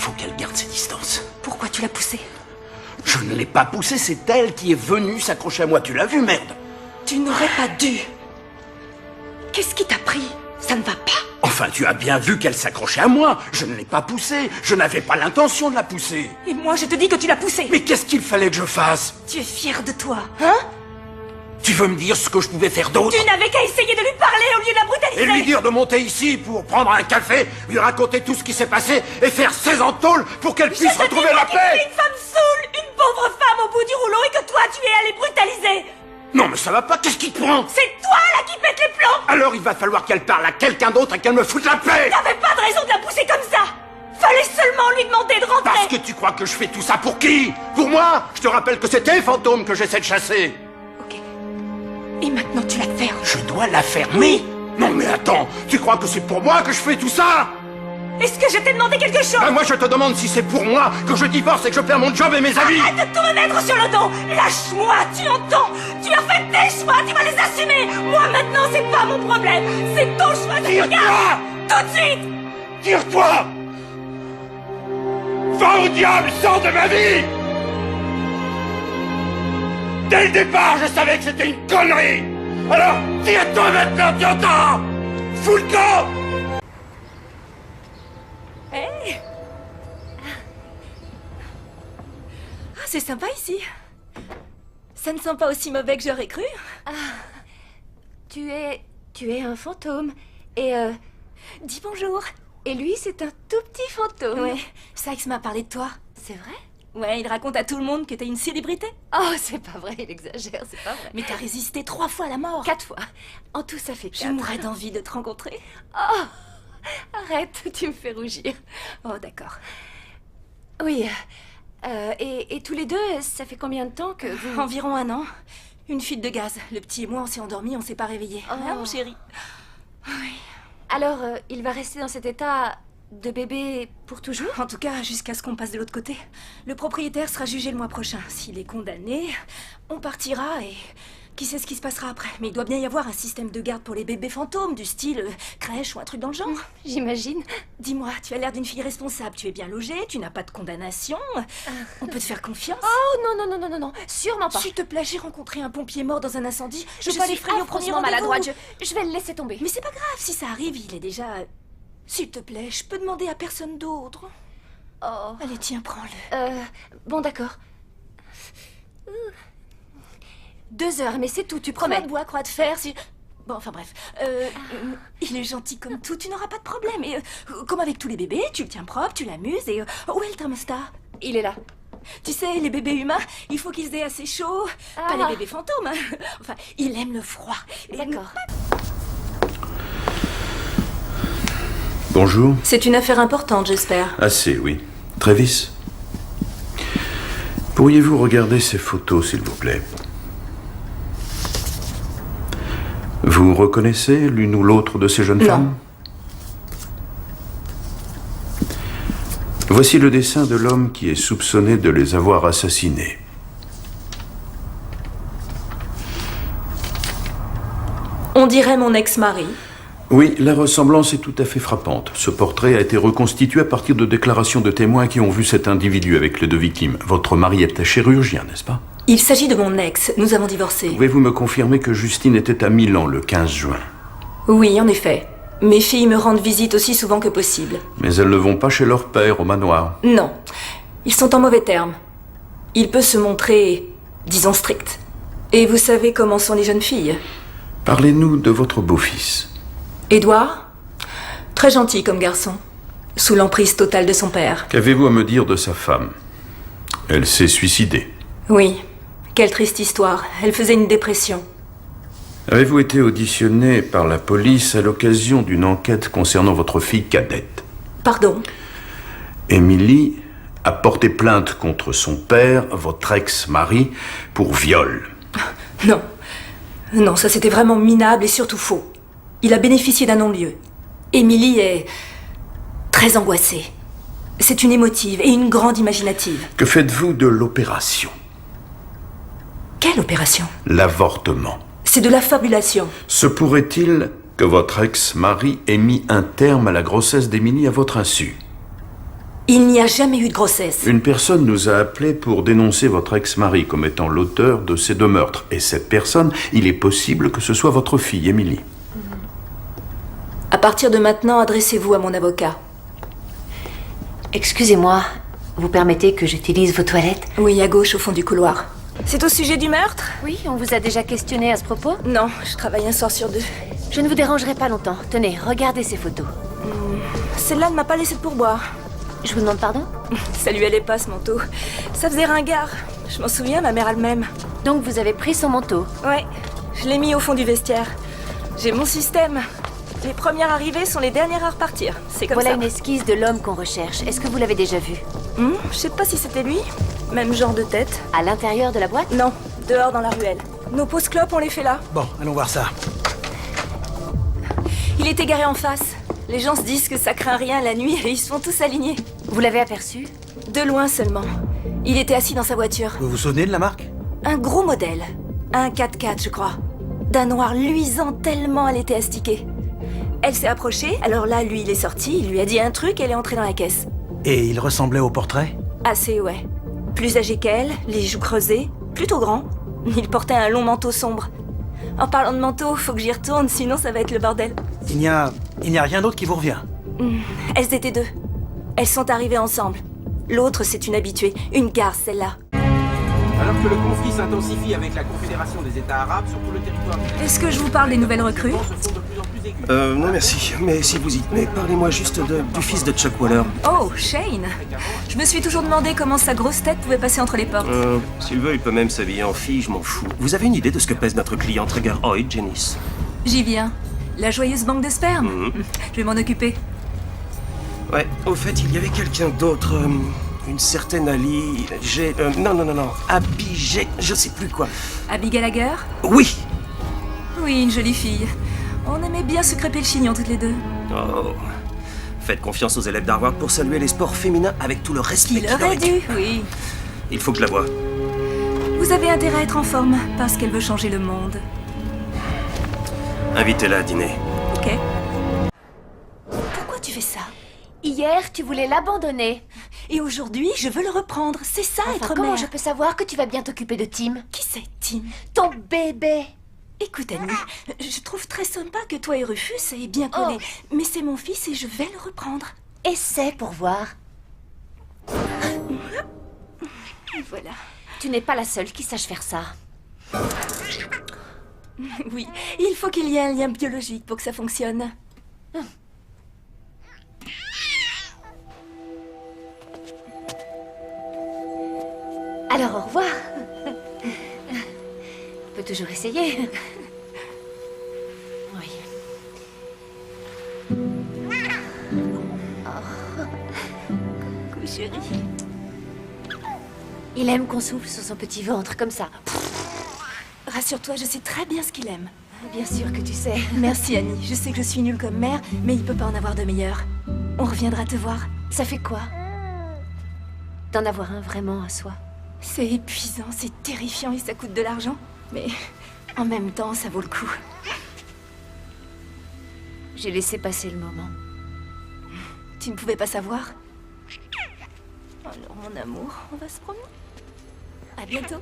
faut qu'elle garde ses distances. Pourquoi tu l'as poussée? Je ne l'ai pas poussée, c'est elle qui est venue s'accrocher à moi. Tu l'as vu, merde? Tu n'aurais pas dû. Qu'est-ce qui t'a pris? Ça ne va pas? Enfin, tu as bien vu qu'elle s'accrochait à moi. Je ne l'ai pas poussée. Je n'avais pas l'intention de la pousser. Et moi, je te dis que tu l'as poussée. Mais qu'est-ce qu'il fallait que je fasse? Tu es fier de toi, hein? Tu veux me dire ce que je pouvais faire d'autre? Tu n'avais qu'à essayer de lui parler au lieu de la brutaliser. Et lui dire de monter ici pour prendre un café, lui raconter tout ce qui s'est passé et faire 16 ans de tôle pour qu'elle puisse retrouver la paix. Tu es une femme saoule, une pauvre femme au bout du rouleau et que toi, tu es allé brutaliser. Non, mais ça va pas, qu'est-ce qui te prend? C'est toi, là, qui pète les plombs. Alors il va falloir qu'elle parle à quelqu'un d'autre et qu'elle me foute la paix. T'avais pas de raison de la pousser comme ça. Fallait seulement lui demander de rentrer. Parce que tu crois que je fais tout ça pour qui? Pour moi? Je te rappelle que c'est tes fantômes que j'essaie de chasser. Ok. Et maintenant, tu la fermes. Je dois la fermer? Non mais attends, tu crois que c'est pour moi que je fais tout ça? Est-ce que je t'ai demandé quelque chose? Ben moi je te demande si c'est pour moi que je divorce et que je perds mon job et mes amis. Arrête de tout me mettre sur le dos. Lâche-moi, tu entends? Tu as fait tes choix, tu vas les assumer. Moi maintenant, c'est pas mon problème. C'est ton choix de Tire-toi! Tout de suite. Tire-toi! Va au diable, sors de ma vie! Dès le départ, je savais que c'était une connerie! Alors, tire-toi maintenant, tu entends? Fous le camp! Hey. Ah, c'est sympa ici. Ça ne sent pas aussi mauvais que j'aurais cru. Tu es un fantôme. Et Dis bonjour. et lui, c'est un tout petit fantôme. Ouais, Sykes m'a parlé de toi. C'est vrai? Ouais, il raconte à tout le monde que t'es une célébrité. Oh, c'est pas vrai, il exagère, c'est pas vrai. Mais t'as résisté 3 fois à la mort. 4 fois. En tout, ça fait 4. Je mourrais d'envie de te rencontrer. Oh, arrête, tu me fais rougir. Oh, d'accord. Oui. Et tous les deux, ça fait combien de temps que vous... Environ 1 an. Une fuite de gaz. Le petit et moi, on s'est endormis, on s'est pas réveillés. Oh. Ah, mon chéri. Alors, il va rester dans cet état de bébé pour toujours? En tout cas, jusqu'à ce qu'on passe de l'autre côté. Le propriétaire sera jugé le mois prochain. S'il est condamné, on partira et... Qui sait ce qui se passera après? Mais il doit bien y avoir un système de garde pour les bébés fantômes, du style crèche ou un truc dans le genre. J'imagine. Dis-moi, tu as l'air d'une fille responsable. Tu es bien logée, tu n'as pas de condamnation. On peut te faire confiance. Oh, non, sûrement pas. S'il te plaît, j'ai rencontré un pompier mort dans un incendie. Je suis peux aller frayer au premier affreusement rendez-vous. maladroite. Je vais le laisser tomber. Mais c'est pas grave, si ça arrive, il est déjà... S'il te plaît, je peux demander à personne d'autre. Oh. Allez, tiens, prends-le. Bon, d'accord. 2 heures, mais c'est tout, tu promets. Croix de bois, croix de fer, si... Bon, enfin bref. Il est gentil comme tout, tu n'auras pas de problème. Et comme avec tous les bébés, tu le tiens propre, tu l'amuses et... où est le thermostat? Il est là. Tu sais, les bébés humains, il faut qu'ils aient assez chaud. Pas les bébés fantômes, hein. Enfin, il aime le froid. Et- D'accord. Bonjour. C'est une affaire importante, j'espère. Assez, oui. Travis. Pourriez-vous regarder ces photos, s'il vous plaît? Vous reconnaissez l'une ou l'autre de ces jeunes femmes? Voici le dessin de l'homme qui est soupçonné de les avoir assassinées. On dirait mon ex-mari. Oui, la ressemblance est tout à fait frappante. Ce portrait a été reconstitué à partir de déclarations de témoins qui ont vu cet individu avec les 2 victimes. Votre mari était chirurgien, n'est-ce pas? Il s'agit de mon ex. Nous avons divorcé. Pouvez-vous me confirmer que Justine était à Milan le 15 juin? Oui, en effet. Mes filles me rendent visite aussi souvent que possible. Mais elles ne vont pas chez leur père au manoir. Non. Ils sont en mauvais termes. Il peut se montrer, disons, strict. Et vous savez comment sont les jeunes filles? Parlez-nous de votre beau-fils. Édouard? Très gentil comme garçon. Sous l'emprise totale de son père. Qu'avez-vous à me dire de sa femme? Elle s'est suicidée. Oui. Quelle triste histoire. Elle faisait une dépression. Avez-vous été auditionné par la police à l'occasion d'une enquête concernant votre fille cadette? Pardon? Émilie a porté plainte contre son père, votre ex-mari, pour viol. Non. Non, ça c'était vraiment minable et surtout faux. Il a bénéficié d'un non-lieu. Émilie est très angoissée. C'est une émotive et une grande imaginative. Que faites-vous de l'opération? Quelle opération? L'avortement. C'est de l'affabulation. Se pourrait-il que votre ex-mari ait mis un terme à la grossesse d'Émilie à votre insu? Il n'y a jamais eu de grossesse. Une personne nous a appelé pour dénoncer votre ex-mari comme étant l'auteur de ces 2 meurtres. Et cette personne, il est possible que ce soit votre fille, Emily. À partir de maintenant, adressez-vous à mon avocat. Excusez-moi, vous permettez que j'utilise vos toilettes? Oui, à gauche, au fond du couloir. C'est au sujet du meurtre? Oui, on vous a déjà questionné à ce propos? Non, je travaille un soir sur 2. Je ne vous dérangerai pas longtemps. Tenez, regardez ces photos. Celle-là ne m'a pas laissé de pourboire. Je vous demande pardon? Ça lui allait pas, ce manteau. Ça faisait ringard. Je m'en souviens, ma mère elle-même. Donc vous avez pris son manteau? Ouais, je l'ai mis au fond du vestiaire. J'ai mon système. Les premières arrivées sont les dernières à repartir. C'est comme Voilà ça. une esquisse de l'homme qu'on recherche. Est-ce que vous l'avez déjà vu? Je sais pas si c'était lui. Même genre de tête. À l'intérieur de la boîte? Non, dehors dans la ruelle. Nos pauses clopes, on les fait là. Bon, allons voir ça. Il était garé en face. Les gens se disent que ça craint rien la nuit et ils se font tous aligner. Vous l'avez aperçu? De loin seulement. Il était assis dans sa voiture. Vous vous souvenez de la marque? Un gros modèle. Un 4x4, je crois. D'un noir luisant tellement elle était astiquée. Elle s'est approchée, alors là, lui, il est sorti, il lui a dit un truc et elle est entrée dans la caisse. Et il ressemblait au portrait? Assez, ouais. Plus âgé qu'elle, les joues creusées, plutôt grand. Il portait un long manteau sombre. En parlant de manteau, faut que j'y retourne, sinon ça va être le bordel. Il n'y a rien d'autre qui vous revient? Elles étaient 2. Elles sont arrivées ensemble. L'autre, c'est une habituée. Une garce, celle-là. Alors que le conflit s'intensifie avec la Confédération des États arabes sur tout le territoire... Est-ce que je vous parle des nouvelles recrues? se font de plus en plus aigus. Non merci, mais si vous y tenez, parlez-moi juste du fils de Chuck Waller. Oh, Shane. Je me suis toujours demandé comment sa grosse tête pouvait passer entre les portes. S'il veut, il peut même s'habiller en fille, je m'en fous. Vous avez une idée de ce que pèse notre client Trigger Hoyt, Janice? J'y viens. La joyeuse banque de sperme. Je vais m'en occuper. Ouais, au fait, il y avait quelqu'un d'autre, une certaine Ali, non, Abby, je sais plus quoi. Abby Gallagher? Oui. Oui, une jolie fille. On aimait bien se crêper le chignon toutes les 2. Oh. Faites confiance aux élèves d'Harvard pour saluer les sports féminins avec tout le respect Il qu'il leur aurait est dû. dû, oui. Il faut que je la voie. Vous avez intérêt à être en forme, parce qu'elle veut changer le monde. Invitez-la à dîner. Ok. Pourquoi tu fais ça? Hier, tu voulais l'abandonner. Et aujourd'hui, je veux le reprendre. C'est ça, Enfin, être comment mère. je peux savoir que tu vas bien t'occuper de Tim? Qui c'est, Tim? Ton bébé. Écoute, Annie, je trouve très sympa que toi et Rufus ayez bien collé. Mais c'est mon fils et je vais le reprendre. Essaie pour voir. Voilà. Tu n'es pas la seule qui sache faire ça. Oui, il faut qu'il y ait un lien biologique pour que ça fonctionne. Alors au revoir. On peut toujours essayer. Oui. Coucou, chérie. Il aime qu'on souffle sur son petit ventre comme ça. Rassure-toi, je sais très bien ce qu'il aime. Bien sûr que tu sais. Merci, Annie. Je sais que je suis nulle comme mère, mais il peut pas en avoir de meilleur. On reviendra te voir. Ça fait quoi d'en avoir un vraiment à soi? C'est épuisant, c'est terrifiant et ça coûte de l'argent. Mais en même temps, ça vaut le coup. J'ai laissé passer le moment. Tu ne pouvais pas savoir? Alors, mon amour, on va se promener. À bientôt.